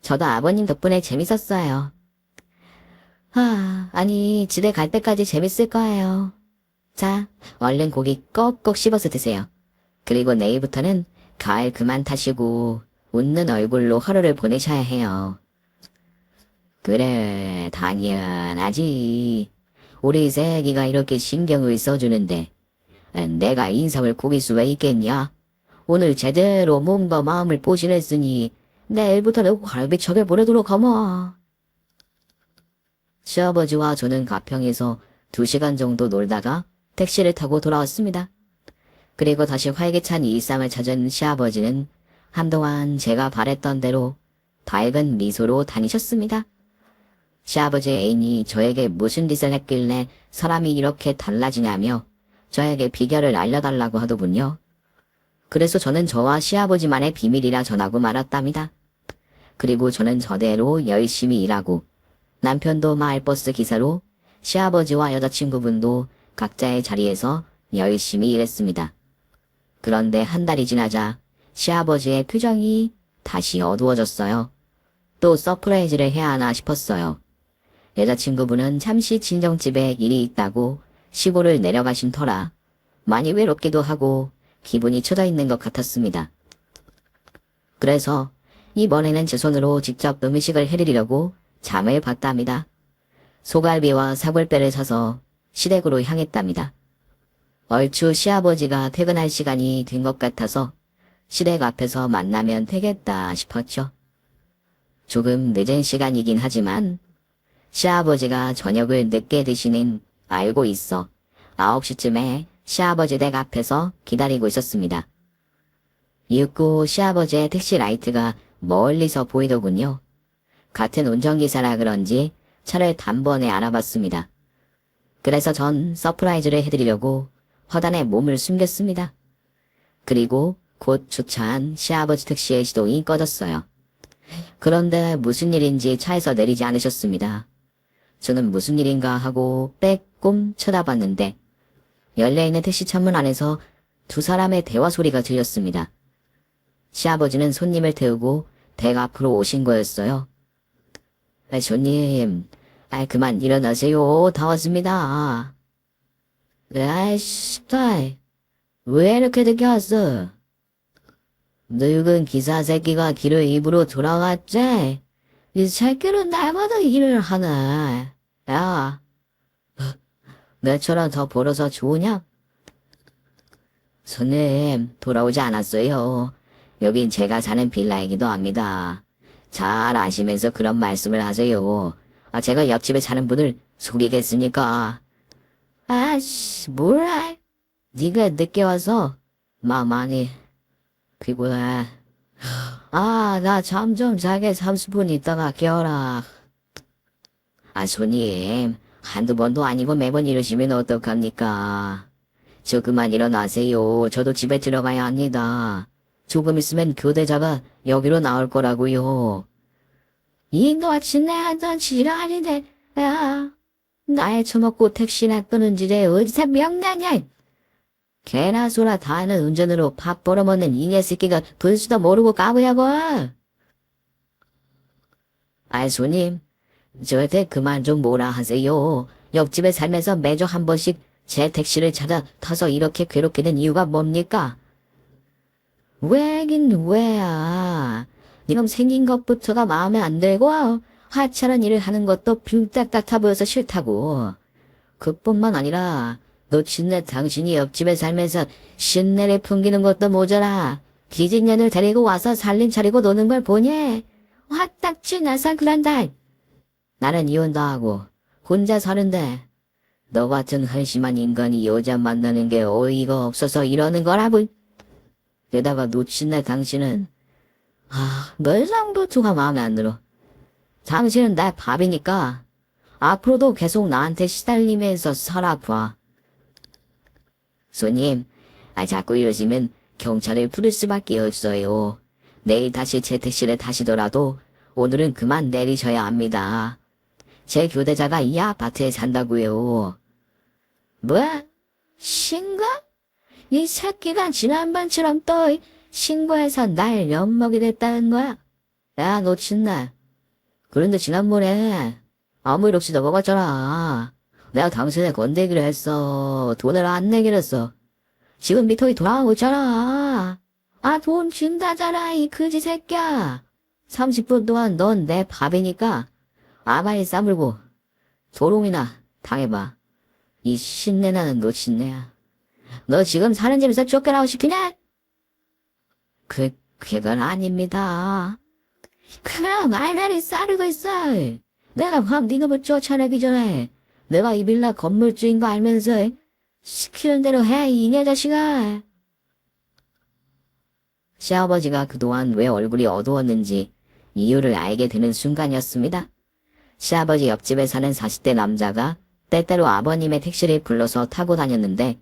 Speaker 1: 저도 아버님 덕분에 재밌었어요. 아니, 집에 갈 때까지 재밌을 거예요. 자, 얼른 고기 꼭꼭 씹어서 드세요. 그리고 내일부터는 가을 그만 타시고 웃는 얼굴로 하루를 보내셔야 해요. 그래, 당연하지. 우리 새끼가 이렇게 신경을 써주는데 내가 인상을 고길 수가 있겠냐? 오늘 제대로 몸과 마음을 보신했으니 내일부터는 활기차게 보내도록 하마. 시아버지와 저는 가평에서 2시간 정도 놀다가 택시를 타고 돌아왔습니다. 그리고 다시 활기찬 일상을 찾은 시아버지는 한동안 제가 바랬던 대로 밝은 미소로 다니셨습니다. 시아버지 애인이 저에게 무슨 짓을 했길래 사람이 이렇게 달라지냐며 저에게 비결을 알려달라고 하더군요. 그래서 저는 저와 시아버지만의 비밀이라 전하고 말았답니다. 그리고 저는 저대로 열심히 일하고 남편도 마을버스 기사로 시아버지와 여자친구분도 각자의 자리에서 열심히 일했습니다. 그런데 한 달이 지나자 시아버지의 표정이 다시 어두워졌어요. 또 서프라이즈를 해야 하나 싶었어요. 여자친구분은 잠시 친정집에 일이 있다고 시골을 내려가신 터라 많이 외롭기도 하고 기분이 처져 있는 것 같았습니다. 그래서 이번에는 제 손으로 직접 음식을 해드리려고 잠을 봤답니다. 소갈비와 사골뼈를 사서 시댁으로 향했답니다. 얼추 시아버지가 퇴근할 시간이 된 것 같아서 시댁 앞에서 만나면 되겠다 싶었죠. 조금 늦은 시간이긴 하지만 시아버지가 저녁을 늦게 드시는 알고 있어 9시쯤에 시아버지 댁 앞에서 기다리고 있었습니다. 이윽고 시아버지의 택시 라이트가 멀리서 보이더군요. 같은 운전기사라 그런지 차를 단번에 알아봤습니다. 그래서 전 서프라이즈를 해드리려고 허단에 몸을 숨겼습니다. 그리고 곧 주차한 시아버지 택시의 시동이 꺼졌어요. 그런데 무슨 일인지 차에서 내리지 않으셨습니다. 저는 무슨 일인가 하고 빼꼼 쳐다봤는데 열려있는 택시 창문 안에서 두 사람의 대화 소리가 들렸습니다. 시아버지는 손님을 태우고 댁 앞으로 오신 거였어요. 손님, 그만 일어나세요. 다 왔습니다. 아이씨, 왜 이렇게 늦게 왔어? 늙은 기사 새끼가 길을 입으로 돌아갔지? 이 새끼는 날마다 일을 하네. 야, 너처럼 더 벌어서 좋으냐? 손님, 돌아오지 않았어요. 여긴 제가 사는 빌라이기도 합니다. 잘 아시면서 그런 말씀을 하세요. 제가 옆집에 사는 분을 속이겠습니까? 아씨, 몰라. 네가 늦게 와서 많이 피곤해. 나 잠 좀 자게 30분 있다가 깨워라. 손님, 한두 번도 아니고 매번 이러시면 어떡합니까? 저 그만 일어나세요. 저도 집에 들어가야 합니다. 조금 있으면 교대자가 여기로 나올 거라고요. 이너같이 내한잔 지랄이네. 야, 나이 처먹고 택시나 끄는 지에 어디서 명나냐? 개나 소나 다 하는 운전으로 밥 벌어먹는 이 녀새끼가 분수도 모르고 까부냐고. 손님, 저한테 그만 좀 뭐라 하세요. 옆집에 살면서 매주 한 번씩 제 택시를 찾아 타서 이렇게 괴롭게 된 이유가 뭡니까? 왜긴 왜야. 니놈 생긴 것부터가 마음에 안 들고 하찮은 일을 하는 것도 빙딱 같아 보여서 싫다고. 그뿐만 아니라 놓친내 당신이 옆집에 살면서 신내를 풍기는 것도 모자라 기진년을 데리고 와서 살림 차리고 노는 걸 보니 화딱지 나서 그런다. 나는 이혼도 하고 혼자 사는데 너 같은 한심한 인간이 여자 만나는 게 어이가 없어서 이러는 거라고. 게다가 놓친내 당신은 멸상부투가 마음에 안 들어. 당신은 내 밥이니까 앞으로도 계속 나한테 시달리면서 살아봐. 손님, 자꾸 이러시면 경찰을 부를 수밖에 없어요. 내일 다시 제 택시를 타시더라도 오늘은 그만 내리셔야 합니다. 제 교대자가 이 아파트에 산다고요. 뭐야? 신고? 이 새끼가 지난번처럼 또 신고해서 날 엿먹이 됐다는 거야? 야, 너 친나. 그런데 지난번에 아무 일 없이 넘어갔잖아. 내가 당신에 건네기로 했어. 돈을 안 내기로 했어. 지금 미터기 돌아가고 있잖아. 돈 준다잖아, 이 그지 새끼야. 30분 동안 넌 내 밥이니까 아바이 싸물고 조롱이나 당해봐. 이 신내나는 너 신내야. 너 지금 사는 집에서 쫓겨나고 싶으냐? 그건 아닙니다. 그럼 알날이 싸르고 있어. 내가 밤 니놈을 쫓아내기 전에 내가 이 빌라 건물주인 거 알면서 시키는 대로 해, 이 녀자식아. 시아버지가 그동안 왜 얼굴이 어두웠는지 이유를 알게 되는 순간이었습니다. 시아버지 옆집에 사는 40대 남자가 때때로 아버님의 택시를 불러서 타고 다녔는데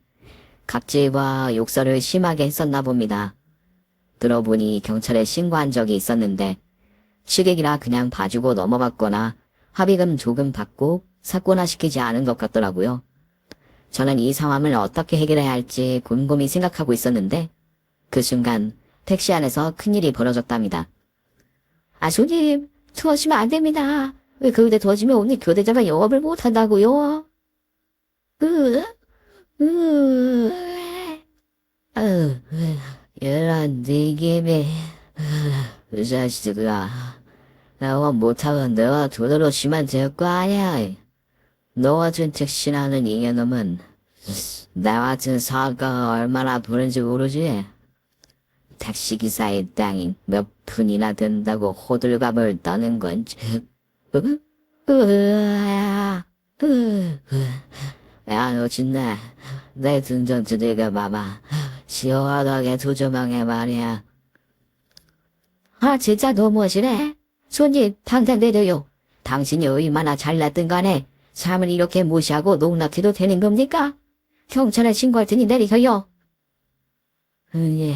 Speaker 1: 갑질과 욕설을 심하게 했었나 봅니다. 들어보니 경찰에 신고한 적이 있었는데 취객이라 그냥 봐주고 넘어갔거나 합의금 조금 받고 사고나 시키지 않은 것 같더라고요. 저는 이 상황을 어떻게 해결해야 할지 곰곰이 생각하고 있었는데 그 순간 택시 안에서 큰일이 벌어졌답니다. 아, 손님, 투어시면 안 됩니다. 왜 그런데 더지면 오늘 교대자가 영업을 못한다고요? 이런 느낌이, 이 자식아, 영업 못하면 내가 돈으로 쉬면 될 거 아니야. 너 같은 택시라는 이놈은 나 같은 사업가가 얼마나 부른지 모르지? 택시기사의 땅이 몇 푼이나 된다고 호들갑을 떠는 건지. 야, 너 진짜 내 등 좀 두들겨 봐봐. 시원하게 조조망해 말이야. 아, 진짜 너무하시네. 손님, 당장 내려요. 당신이 얼마나 잘났든 간에 삶을 이렇게 무시하고 농락해도 되는 겁니까? 경찰에 신고할 테니 내리셔요. 예,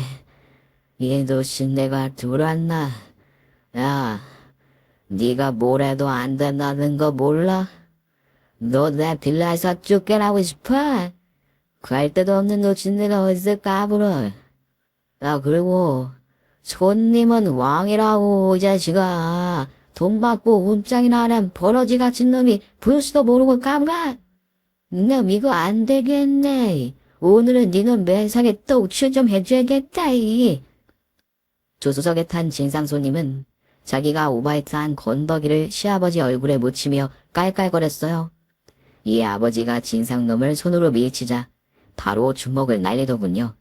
Speaker 1: 얘도 신내가 들어왔나? 야, 네가 뭘 해도 안 된다는 거 몰라? 너 내 빌라에서 쫓겨나고 싶어? 갈 데도 없는 노친네가 어디서 까불어? 야, 그리고 손님은 왕이라고, 이 자식아. 돈 받고 움장이나 하는 버러지 같은 놈이 불수도 모르고 까불어? 놈 이거 안 되겠네. 오늘은 니놈 매상에 떡칠 좀 해줘야겠다. 조수석에 탄 진상 손님은 자기가 오바이트한 건더기를 시아버지 얼굴에 묻히며 깔깔거렸어요. 이 아버지가 진상놈을 손으로 밀치자 바로 주먹을 날리더군요.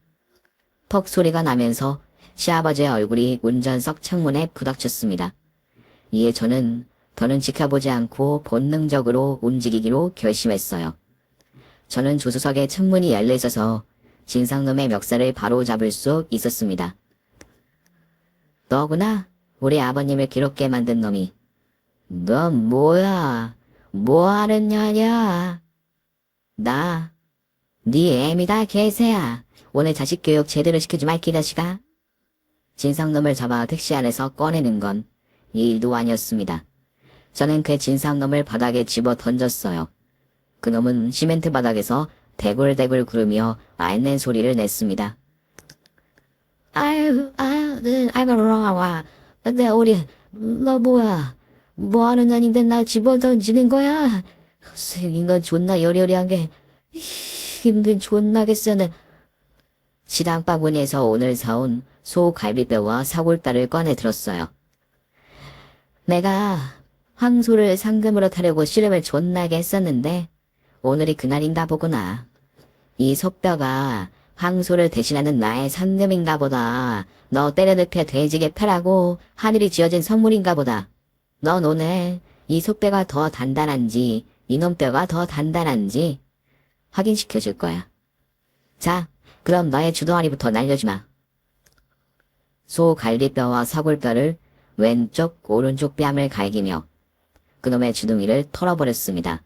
Speaker 1: 퍽 소리가 나면서 시아버지의 얼굴이 운전석 창문에 부닥쳤습니다. 이에 저는 더는 지켜보지 않고 본능적으로 움직이기로 결심했어요. 저는 조수석에 창문이 열려 있어서 진상놈의 멱살을 바로 잡을 수 있었습니다. 너구나, 우리 아버님을 괴롭게 만든 놈이. 넌 뭐야? 뭐 하는 년이야? 나, 네 애미다 개새야. 오늘 자식 교육 제대로 시켜주마 이 자식아. 진상놈을 잡아 택시 안에서 꺼내는 건 일도 아니었습니다. 저는 그 진상놈을 바닥에 집어 던졌어요. 그놈은 시멘트 바닥에서 대굴대굴 구르며 앓는 소리를 냈습니다. 아유, 와. 근데 너 뭐야? 뭐 하는 년인데 날 집어 던지는 거야? 생긴 건 존나 여리여리한 게 힘든 존나겠어는. 시장바구니에서 오늘 사온 소 갈비뼈와 사골살을 꺼내 들었어요. 내가 황소를 상금으로 타려고 씨름을 존나게 했었는데 오늘이 그날인가 보구나. 이 소뼈가 황소를 대신하는 나의 상금인가 보다. 너 때려눕혀 돼지게 패라고 하늘이 지어진 선물인가 보다. 넌 오늘 이 소뼈가 더 단단한지 이놈 뼈가 더 단단한지 확인시켜줄 거야. 자, 그럼 너의 주둥아리부터 날려주마. 소 갈비뼈와 사골뼈를 왼쪽 오른쪽 뺨을 갈기며 그놈의 주둥이를 털어버렸습니다.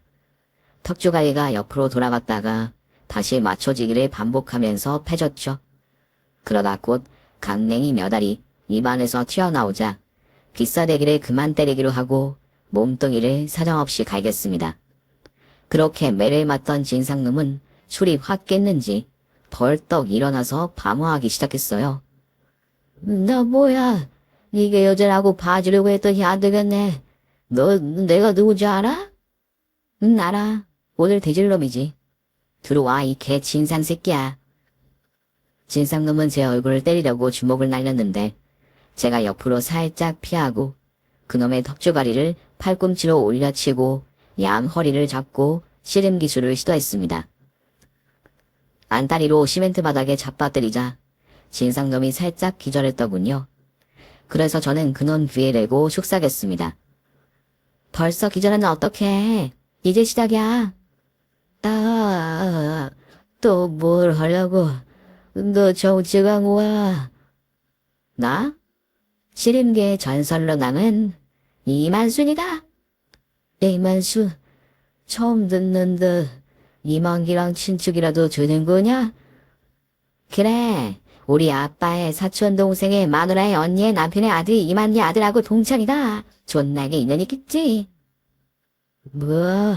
Speaker 1: 턱주가리가 옆으로 돌아갔다가 다시 맞춰지기를 반복하면서 패졌죠. 그러다 곧 강냉이 몇 알이 입안에서 튀어나오자 기싸대기를 그만 때리기로 하고 몸뚱이를 사정없이 갈겼습니다. 그렇게 매를 맞던 진상놈은 술이 확 깼는지 벌떡 일어나서 방어하기 시작했어요. 너 뭐야? 이게 여자라고 봐주려고 했더니 안 되겠네. 너 내가 누군지 알아? 응, 알아. 오늘 돼질놈이지. 들어와 이 개 진상 새끼야. 진상놈은 제 얼굴을 때리려고 주먹을 날렸는데 제가 옆으로 살짝 피하고 그놈의 턱주가리를 팔꿈치로 올려치고 양 허리를 잡고 씨름 기술을 시도했습니다. 안다리로 시멘트 바닥에 잡아때리자 진상놈이 살짝 기절했더군요. 그래서 저는 그놈 귀에 대고 속삭였습니다. 벌써 기절하면 어떡해. 이제 시작이야. 또 뭘 하려고. 너 정치가 뭐야. 나? 씨름계의 전설로 남은 이만순이다. 이만순, 처음 듣는데 이만기랑 친축이라도 되는 거냐? 그래, 우리 아빠의 사촌 동생의 마누라의 언니의 남편의 아들이 이만희 아들하고 동창이다. 존나게 인연 있겠지. 뭐,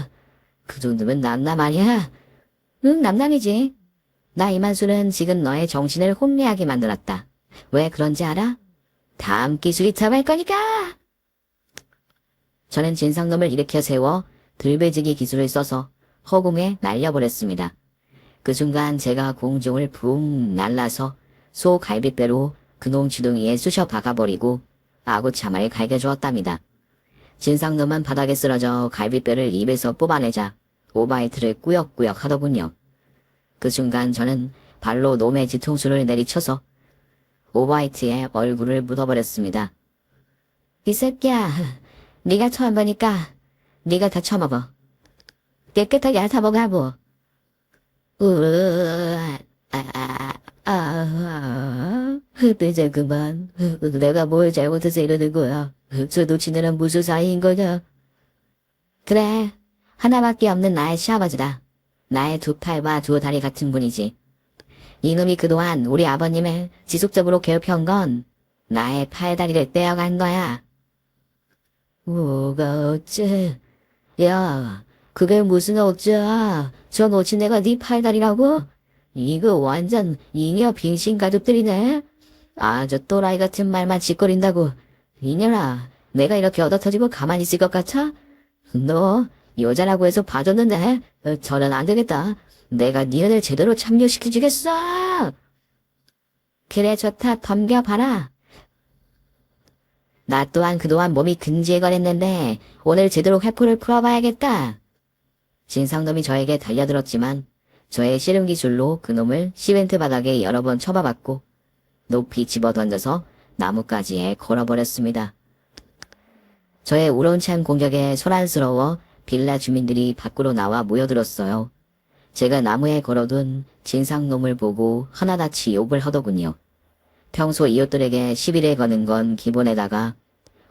Speaker 1: 그 정도면 남남 아니야? 응, 남남이지. 나 이만수는 지금 너의 정신을 혼미하게 만들었다. 왜 그런지 알아? 다음 기술이 들어갈 거니까! 저는 진상놈을 일으켜 세워 들배지기 기술을 써서 허공에 날려버렸습니다. 그 순간 제가 공중을 붕 날라서 소 갈비뼈로 그놈 주둥이에 쑤셔 박아버리고 아구참을 갈겨주었답니다. 진상놈은 바닥에 쓰러져 갈비뼈를 입에서 뽑아내자 오바이트를 꾸역꾸역 하더군요. 그 순간 저는 발로 놈의 뒤통수를 내리쳐서 오바이트의 얼굴을 묻어버렸습니다. 이 새끼야, 네가 처음 보니까 네가 다 처먹어. 깨끗하게 핥아먹어. 이제 그만. 내가 뭘 잘못해서 이러는 거야. 저 놓치느라 무슨 사이인 거냐. 그래, 하나밖에 없는 나의 시아버지다. 나의 두 팔과 두 다리 같은 분이지. 이놈이 그동안 우리 아버님을 지속적으로 괴롭혀온 건 나의 팔다리를 떼어간 거야. 뭐가 어째? 야, 그게 무슨 어째야? 저 놓친 애가 네 팔다리라고? 이거 완전 잉여 빙신 가족들이네. 아, 저 또라이 같은 말만 짓거린다고. 이년아, 내가 이렇게 얻어터지고 가만히 있을 것 같아? 너 여자라고 해서 봐줬는데 저는 안 되겠다. 내가 니네들 제대로 참여시켜주겠어. 그래 좋다. 덤벼봐라. 나 또한 그동안 몸이 근질거렸는데 오늘 제대로 회포를 풀어봐야겠다. 진상놈이 저에게 달려들었지만 저의 씨름 기술로 그놈을 시멘트 바닥에 여러 번 쳐박았고 높이 집어던져서 나뭇가지에 걸어버렸습니다. 저의 우렁찬 공격에 소란스러워 빌라 주민들이 밖으로 나와 모여들었어요. 제가 나무에 걸어둔 진상놈을 보고 하나같이 욕을 하더군요. 평소 이웃들에게 시비를 거는 건 기본에다가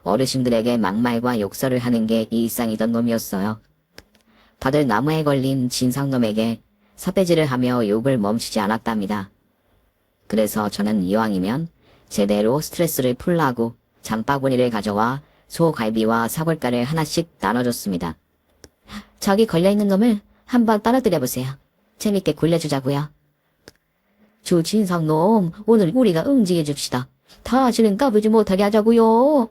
Speaker 1: 어르신들에게 막말과 욕설을 하는 게 일상이던 놈이었어요. 다들 나무에 걸린 진상놈에게 삿대질을 하며 욕을 멈추지 않았답니다. 그래서 저는 이왕이면 제대로 스트레스를 풀라고 장바구니를 가져와 소갈비와 사골가를 하나씩 나눠줬습니다. 저기 걸려있는 놈을 한번 떨어뜨려보세요. 재밌게 굴려주자고요. 주 진상놈, 오늘 우리가 응징해줍시다. 다시는 까불지 못하게 하자고요.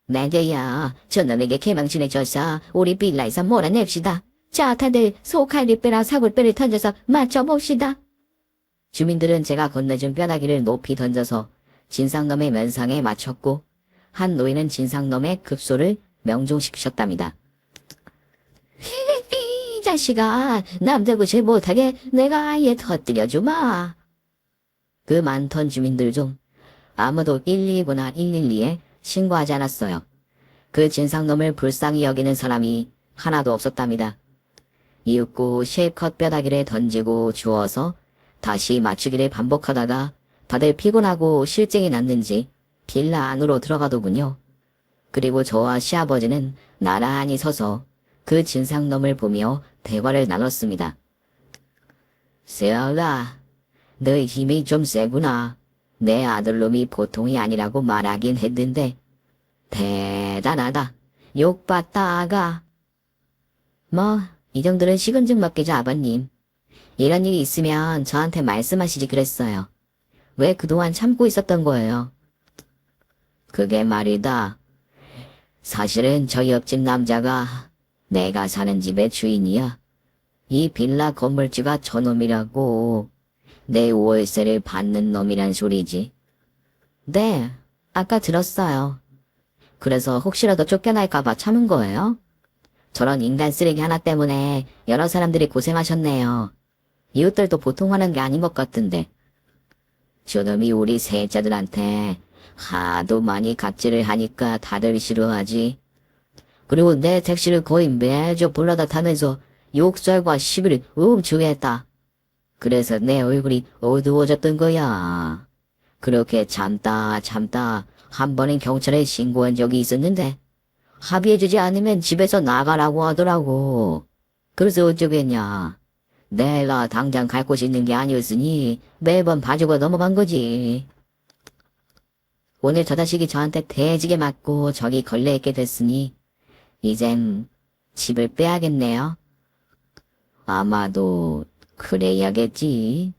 Speaker 1: 네게야, 저놈에게 개망신해줘서 우리 빌라에서 몰아냅시다. 자, 다들 소갈비뼈랑 사골뼈를 던져서 맞춰봅시다. 주민들은 제가 건네준 뼈다귀를 높이 던져서 진상놈의 면상에 맞췄고 한 노인은 진상놈의 급소를 명중시키셨답니다. 이 자식아, 남자구실 못하게 내가 아예 터뜨려주마. 그 많던 주민들 중 아무도 119나 112에 신고하지 않았어요. 그 진상놈을 불쌍히 여기는 사람이 하나도 없었답니다. 이윽고 쉐입컷 뼈다귀를 던지고 주워서 다시 맞추기를 반복하다가 다들 피곤하고 실증이 났는지 빌라 안으로 들어가더군요. 그리고 저와 시아버지는 나란히 서서 그 진상놈을 보며 대화를 나눴습니다. 세아가, 너의 힘이 좀 세구나. 내 아들놈이 보통이 아니라고 말하긴 했는데 대단하다. 욕받다 아가. 뭐 이 정도는 식은죽 먹기죠 아버님. 이런 일이 있으면 저한테 말씀하시지 그랬어요. 왜 그동안 참고 있었던 거예요? 그게 말이다. 사실은 저 옆집 남자가 내가 사는 집의 주인이야. 이 빌라 건물주가 저놈이라고. 내 월세를 받는 놈이란 소리지. 네, 아까 들었어요. 그래서 혹시라도 쫓겨날까봐 참은 거예요? 저런 인간 쓰레기 하나 때문에 여러 사람들이 고생하셨네요. 이웃들도 보통 하는 게 아닌 것 같은데. 저놈이 우리 세자들한테 하도 많이 갑질을 하니까 다들 싫어하지. 그리고 내 택시를 거의 매주 불러다 타면서 욕설과 시비를 엄청 했다. 그래서 내 얼굴이 어두워졌던 거야. 그렇게 참다 한 번은 경찰에 신고한 적이 있었는데 합의해주지 않으면 집에서 나가라고 하더라고. 그래서 어쩌겠냐. 내가 당장 갈 곳이 있는 게 아니었으니 매번 봐주고 넘어간 거지. 오늘 저 자식이 저한테 대지게 맞고 저기 걸려있게 됐으니 이젠 집을 빼야겠네요. 아마도 그래야겠지.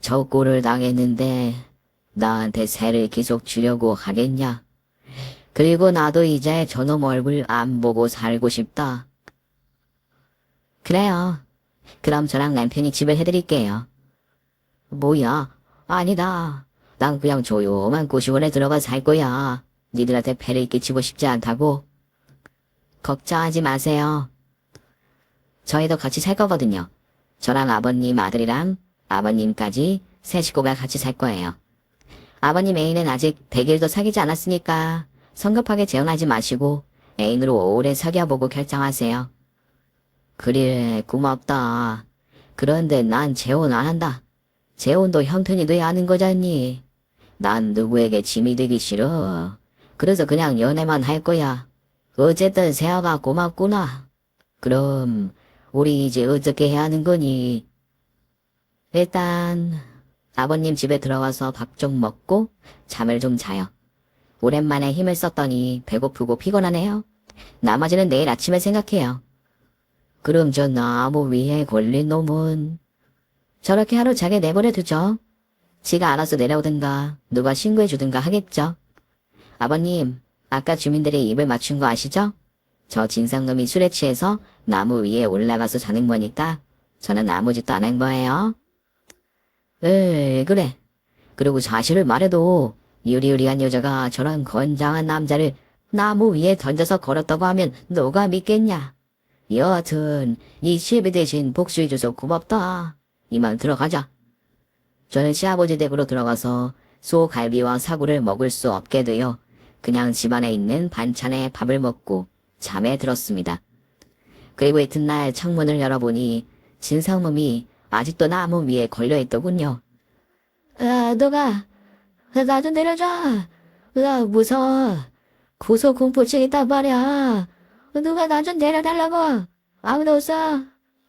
Speaker 1: 저 꼴을 당했는데 나한테 세를 계속 주려고 하겠냐. 그리고 나도 이제 저놈 얼굴 안 보고 살고 싶다. 그래요. 그럼 저랑 남편이 집을 해드릴게요. 뭐야? 아니다. 난 그냥 조용한 고시원에 들어가 살 거야. 니들한테 폐를 끼치고 싶지 않다고. 걱정하지 마세요. 저희도 같이 살 거거든요. 저랑 아버님 아들이랑 아버님까지 세 식구가 같이 살 거예요. 아버님 애인은 아직 100일도 사귀지 않았으니까 성급하게 재혼하지 마시고 애인으로 오래 사귀어보고 결정하세요. 그래, 고맙다. 그런데 난 재혼 안 한다. 재혼도 형편이 돼야 하는 거잖니. 난 누구에게 짐이 되기 싫어. 그래서 그냥 연애만 할 거야. 어쨌든 세아가 고맙구나. 그럼 우리 이제 어떻게 해야 하는 거니? 일단 아버님 집에 들어가서 밥 좀 먹고 잠을 좀 자요. 오랜만에 힘을 썼더니 배고프고 피곤하네요. 나머지는 내일 아침에 생각해요. 그럼 저 나무 위에 걸린 놈은 저렇게 하루 자게 내버려 두죠. 지가 알아서 내려오든가 누가 신고해 주든가 하겠죠. 아버님, 아까 주민들이 입을 맞춘 거 아시죠? 저 진상놈이 술에 취해서 나무 위에 올라가서 자는 거니까 저는 아무 짓도 안 한 거예요. 그래. 그리고 사실을 말해도 유리유리한 여자가 저런 건장한 남자를 나무 위에 던져서 걸었다고 하면 누가 믿겠냐. 여하튼 이 시비 대신 복수해줘서 고맙다. 이만 들어가자. 저는 시아버지 댁으로 들어가서 소갈비와 사구를 먹을 수 없게 되어 그냥 집안에 있는 반찬에 밥을 먹고 잠에 들었습니다. 그리고 이튿날 창문을 열어보니 진상놈이 아직도 나무 위에 걸려있더군요. 너가 나 좀 내려줘. 나 무서워. 고소공포증 있단 말이야. 누가 나 좀 내려달라고. 아무도 없어.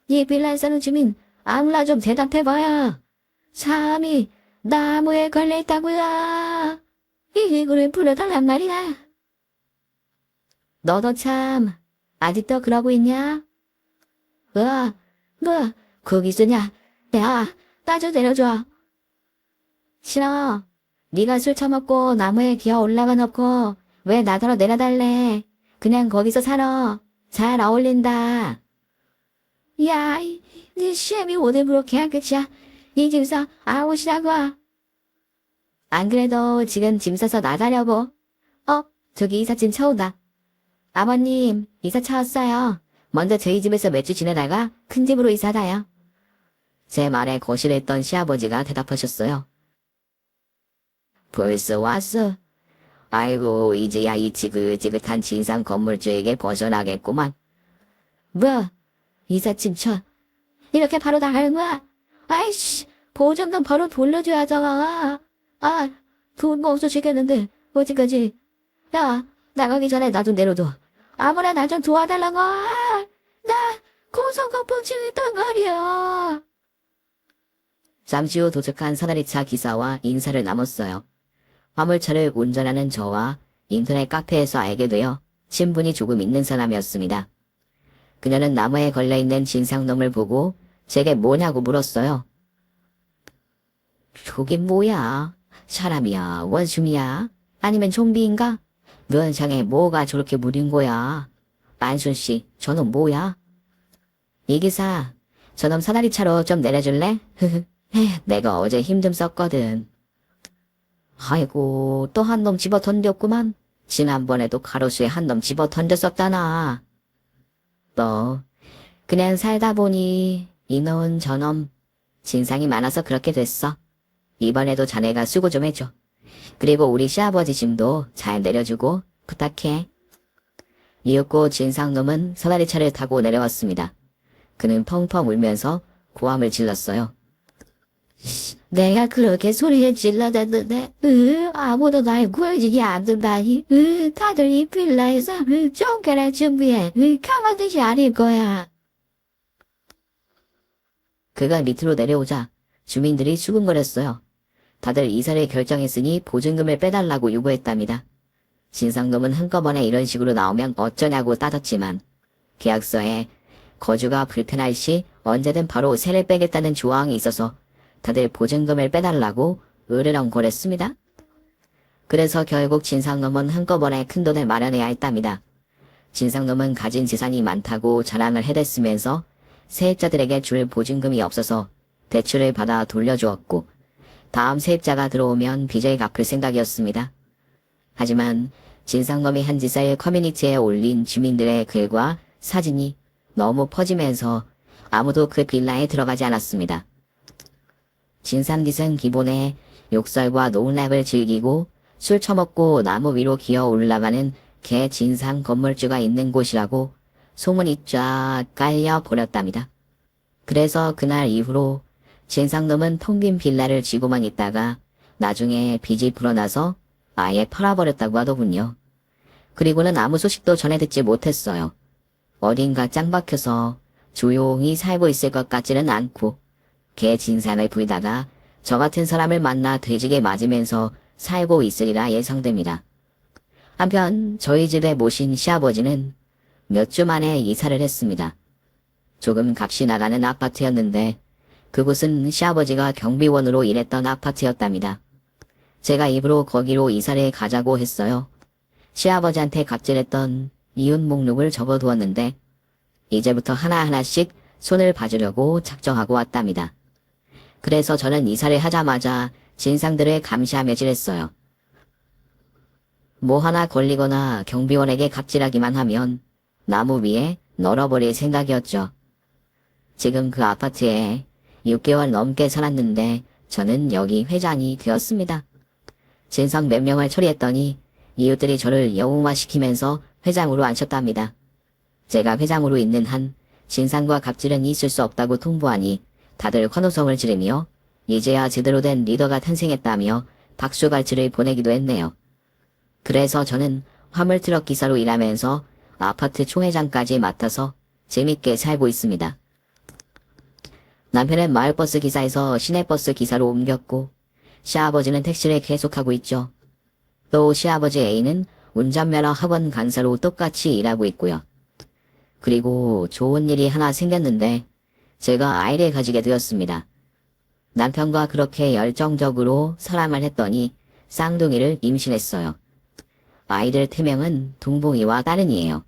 Speaker 1: 이 빌라에 사는 주민 아무나 좀 대답해봐야. 사람이 나무에 걸려있다고요. 이거를 불러달란 말이야. 너도 참 아직도 그러고 있냐? 뭐 거기 있으냐? 야, 나 좀 내려줘. 싫어. 네가 술 처먹고 나무에 기어 올라가 놓고 왜 나더러 내려달래. 그냥 거기서 살아. 잘 어울린다. 야, 네 시험이 오늘부로 계약 끝이야. 이 집사 아웃이라고. 안 그래도 지금 짐 싸서 나가려고. 저기 이삿짐 쳐온다. 아버님, 이사 차 왔어요. 먼저 저희 집에서 몇 주 지내다가 큰 집으로 이사 가요. 제 말에 거실했던 시아버지가 대답하셨어요. 벌써 왔어? 아이고, 이제야 이 지긋지긋한 진상 건물주에게 벗어나겠구만. 뭐? 이삿짐 쳐. 이렇게 바로 나가는 거야? 아이씨, 보증금 바로 돌려줘야죠. 돈 없어 죽겠는데, 어디까지? 야, 나가기 전에 나 좀 내려둬. 아무나 나 좀 도와달라고. 나 고소공포증 있단 말이야. 잠시 후 도착한 사다리차 기사와 인사를 나눴어요. 화물차를 운전하는 저와 인터넷 카페에서 알게 되어 친분이 조금 있는 사람이었습니다. 그녀는 나무에 걸려있는 진상놈을 보고 제게 뭐냐고 물었어요. 저게 뭐야? 사람이야? 원숭이야? 아니면 좀비인가? 면상에 뭐가 저렇게 묻은 거야? 만순씨, 저놈 뭐야? 이 기사, 저놈 사다리차로 좀 내려줄래? 내가 어제 힘 좀 썼거든. 아이고, 또 한 놈 집어 던졌구만. 지난번에도 가로수에 한 놈 집어 던졌었잖아. 너, 그냥 살다 보니 이놈은 저놈 진상이 많아서 그렇게 됐어. 이번에도 자네가 수고 좀 해줘. 그리고 우리 시아버지 짐도 잘 내려주고 부탁해. 이윽고 진상놈은 사다리차를 타고 내려왔습니다. 그는 펑펑 울면서 고함을 질렀어요. 내가 그렇게 소리를 질러댔는데 아무도 날 구해주지 않는다니. 다들 이 빌라에서 쫓겨날 준비해. 가만두지 않을 거야. 그가 밑으로 내려오자 주민들이 수군거렸어요. 다들 이사를 결정했으니 보증금을 빼달라고 요구했답니다. 진상금은 한꺼번에 이런 식으로 나오면 어쩌냐고 따졌지만 계약서에 거주가 불편할 시 언제든 바로 세를 빼겠다는 조항이 있어서 다들 보증금을 빼달라고 으르렁거렸습니다. 그래서 결국 진상금은 한꺼번에 큰돈을 마련해야 했답니다. 진상금은 가진 재산이 많다고 자랑을 해댔으면서 세입자들에게 줄 보증금이 없어서 대출을 받아 돌려주었고 다음 세입자가 들어오면 빚을 갚을 생각이었습니다. 하지만 진상검이 한 짓을 커뮤니티에 올린 주민들의 글과 사진이 너무 퍼지면서 아무도 그 빌라에 들어가지 않았습니다. 진상짓은 기본에 욕설과 노랩을 즐기고 술 처먹고 나무 위로 기어 올라가는 개 진상 건물주가 있는 곳이라고 소문이 쫙 깔려 버렸답니다. 그래서 그날 이후로 진상놈은 텅 빈 빌라를 쥐고만 있다가 나중에 빚이 불어나서 아예 팔아버렸다고 하더군요. 그리고는 아무 소식도 전해 듣지 못했어요. 어딘가 짱 박혀서 조용히 살고 있을 것 같지는 않고 개 진상을 부리다가 저 같은 사람을 만나 돼지게 맞으면서 살고 있으리라 예상됩니다. 한편 저희 집에 모신 시아버지는 몇 주 만에 이사를 했습니다. 조금 값이 나가는 아파트였는데 그곳은 시아버지가 경비원으로 일했던 아파트였답니다. 제가 입으로 거기로 이사를 가자고 했어요. 시아버지한테 갑질했던 이웃 목록을 적어두었는데 이제부터 하나하나씩 손을 봐주려고 작정하고 왔답니다. 그래서 저는 이사를 하자마자 진상들을 감시하며 지냈어요. 뭐 하나 걸리거나 경비원에게 갑질하기만 하면 나무 위에 널어버릴 생각이었죠. 지금 그 아파트에 6개월 넘게 살았는데 저는 여기 회장이 되었습니다. 진상 몇 명을 처리했더니 이웃들이 저를 영웅화시키면서 회장으로 앉혔답니다. 제가 회장으로 있는 한 진상과 갑질은 있을 수 없다고 통보하니 다들 환호성을 지르며 이제야 제대로 된 리더가 탄생했다며 박수갈채를 보내기도 했네요. 그래서 저는 화물트럭 기사로 일하면서 아파트 총회장까지 맡아서 재밌게 살고 있습니다. 남편은 마을버스 기사에서 시내버스 기사로 옮겼고 시아버지는 택시를 계속하고 있죠. 또 시아버지 A는 운전면허 학원 강사로 똑같이 일하고 있고요. 그리고 좋은 일이 하나 생겼는데 제가 아이를 가지게 되었습니다. 남편과 그렇게 열정적으로 사랑을 했더니 쌍둥이를 임신했어요. 아이들 태명은 동봉이와 따른이에요.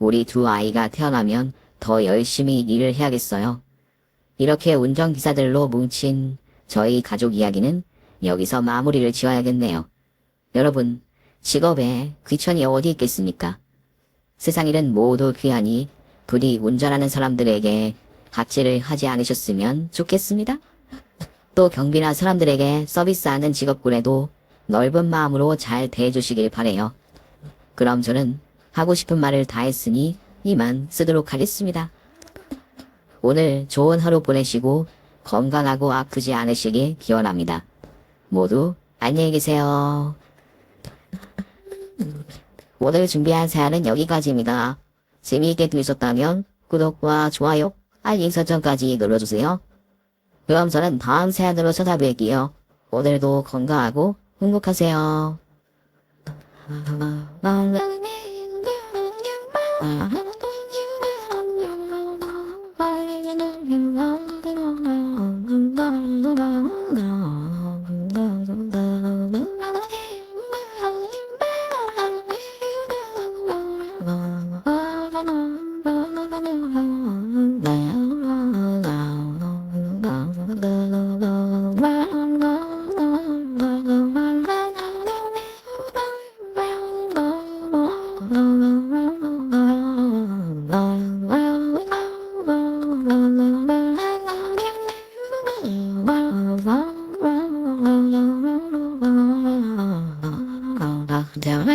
Speaker 1: 우리 두 아이가 태어나면 더 열심히 일을 해야겠어요. 이렇게 운전기사들로 뭉친 저희 가족 이야기는 여기서 마무리를 지어야겠네요. 여러분, 직업에 귀천이 어디 있겠습니까? 세상 일은 모두 귀하니 부디 운전하는 사람들에게 갑질을 하지 않으셨으면 좋겠습니다. 또 경비나 사람들에게 서비스하는 직업군에도 넓은 마음으로 잘 대해주시길 바래요. 그럼 저는 하고 싶은 말을 다 했으니 이만 쓰도록 하겠습니다. 오늘 좋은 하루 보내시고 건강하고 아프지 않으시길 기원합니다. 모두 안녕히 계세요. 오늘 준비한 사연은 여기까지입니다. 재미있게 들으셨다면 구독과 좋아요, 알림 설정까지 눌러주세요. 그럼 저는 다음 사연으로 찾아뵐게요. 오늘도 건강하고 행복하세요. Down,